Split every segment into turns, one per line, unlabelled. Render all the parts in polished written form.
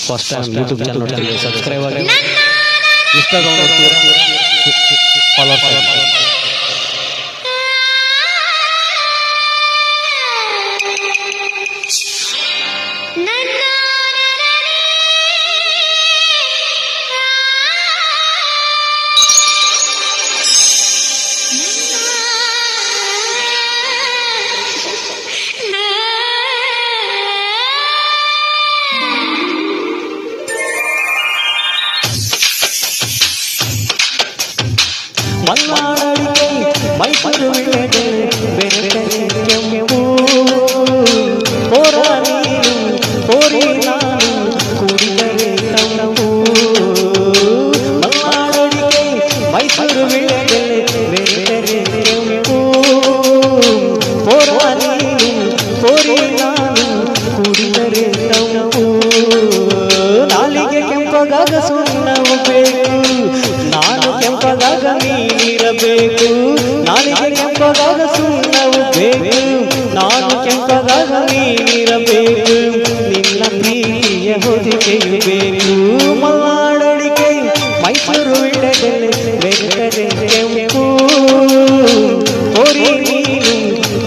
First time YouTube channel ನೋಡ್ತೀವಿ, subscribe ಆಗಿ, Instagram ನೋಡ್ತೀವಿ, ಫಾಲೋ ಮಾಡಿ. ಮಲ್ನಾಡಡಿಗೆ ಮೈಸೂರು ವಿಳೆದೆಲೆ ಬೆರೆತರೆ ಕೆಂಪು ಹೋರ ನೀನು ಹೋರಿ ನಾನು ಕುಡಿದರೆ ತಂಪು. ಮಲ್ನಾಡಡಿಗೆ ಮೈಸೂರು ವಿಳೆದೆಲೆ ಬೆರೆತರೆ ಕೆಂಪು ಹೋರ ನೀನು ಹೋರಿ ನಾನು ಕುಡಿದರೆ ತಂಪು. ನಾಲಿಗೆ ಕೆಂಪಗಾಗ ಸುಣ್ಣವು ಬೇಕು, ನಾನು ಕೆಂಪಗಾಗ ನೀನಿರಬೇಕು. ನಾಲಿಗೆ ಕೆಂಪಗಾಗ ಸುಣ್ಣವು ಬೇಕು, ನಾನು ಕೆಂಪಗಾಗ ನೀನಿರಬೇಕು. ನಿನ್ನ ಪ್ರೀತಿಯ ಹೊದಿಕೆಯು ಬೇಕು. ಮಲ್ನಾಡಡಿಗೆ ಮೈಸೂರು ವಿಳೆದೆಲೆ ಬೆರೆತರೆ ಕೆಂಪು ಹೋರಿ ನೀನು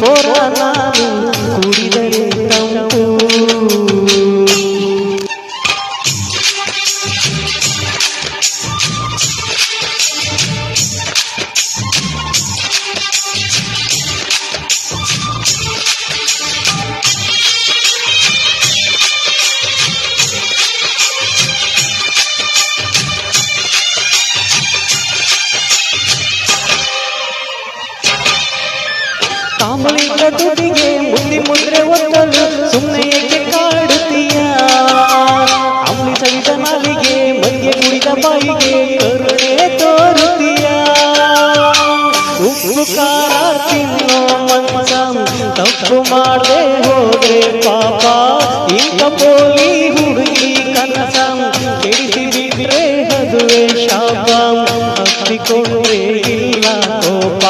ಹೋರ ನಾನು ಕುಡಿದರೆ ತಂಪು. ಕಾಮಲಿಂಗ ತುಟಿಗೆ ಮುದ್ರೆ ಒತ್ತಲು ಸುಮ್ಮನೆ ಏಕೆ ಕಾಡುತ್ತೀಯ? ಅಂಬಲಿ ಸವಿದ ನಾಲಿಗೆ ಮೈಗೆ ಕುಡಿದ ಬಾಯಿಗೆ ಕರುಣೆ ತೋರುತ್ತೀಯ. ಉಪ್ಪು ಖಾರ ತಿನ್ನೋ ಮನಸ ತಪ್ಪು ಮಾಡದೆ ಹೋದ್ರೆ ಪಾಪ. ಈಗ ಪೋಲಿ ಹುಡುಗಿ ಕನಸ ಕೆಡಿಸಿ ಬಿಟ್ರೆ ಅದುವೆ ಶಾಪ. ಹತ್ತಿಕೊಂಡ್ರೆ ಇಲ್ಲ ಕೋಪ.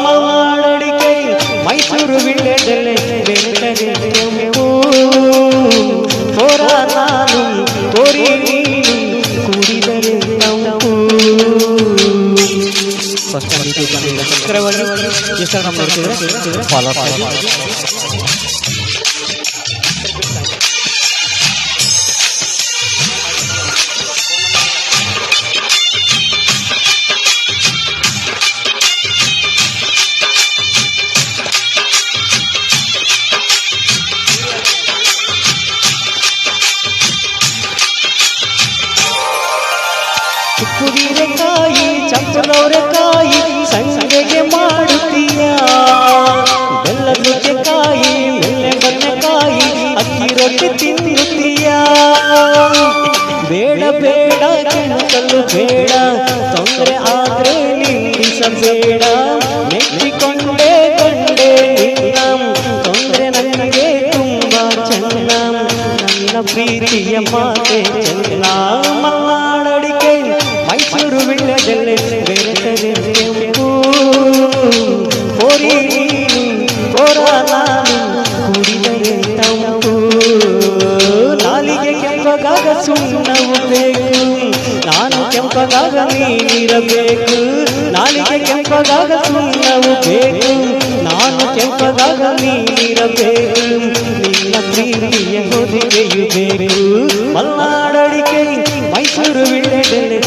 ಮಲ್ನಾಡಡಿಗೆ ಮೈಸೂರು ವಿಳೆದೆಲೆ ಬೆರೆತರೆ ಕೆಂಪು ಹೋರ ನಾನು ಹೋರಿ ನೀನು ಕುಡಿದರೆ ತಂಪು. First time YouTube channel subscribe ಆಗಿ, ಇನ್ಸ್ಟಾಗ್ರಾಮ್ ನೋಡ್ತಿದ್ರೆ ಫಾಲೋ ಮಾಡಿ. ಕುದಿರೆಕಾಯಿ ಚಂಪನವರೆಕಾಯಿ ಸಂಗೆಗೆ ಮಾಡುತ್ತೀಯ. ಬೆಲ್ಲದ ನುಗ್ಗೆಕಾಯಿ ಬೆಳ್ಳೆ ಬದನೆಕಾಯಿ ಅಕ್ಕಿ ರೊಟ್ಟಿ ತಿನ್ನುತ್ತೀಯ. ಬೇಡ ಬೇಡ ಕೆಣಕಲು ಬೇಡ, ತೊಂದರೆ ಆದ್ರೆ ನಿಲ್ಲಿಸಬೇಡ. ಮೆಚ್ಚಿಕೊಂಡೆ ಕಂಡೆ ನಿನ್ನ ತೊಂದರೆ ನನಗೆ ತುಂಬಾ ಚೆನ್ನ. ನನ್ನ ಪ್ರೀತಿಯ ಮಾತೆ ಚೆನ್ನ. ಮಲ್ನಾಡಡಿಗೆ ಮೈಸೂರು ವಿಳೆದೆಲೆ ಬೆರೆತರೆ ಕೆಂಪು ಹೋರಿ ನೀನು ಹೋರ ನಾನು ಕುಡಿದರೆ ತಂಪು. ನಾಲಿಗೆ ಕೆಂಪಗಾಗ ಸುಣ್ಣವು ಬೇಕು, ನಾನು ಕೆಂಪಗಾಗ ನೀನಿರಬೇಕು. ನಾಲಿಗೆ ಕೆಂಪಗಾಗ ಸುಣ್ಣವು ಬೇಕು, ನಾನು ಕೆಂಪಗಾಗ ನೀನಿರಬೇಕು. ನಿನ್ನ ಪ್ರೀತಿಯ ಹೊದಿಕೆಯು ಬೇಕು. ಮಲ್ನಾಡಡಿಗೆ ಮೈಸೂರು ವಿಳೆದೆಲೆ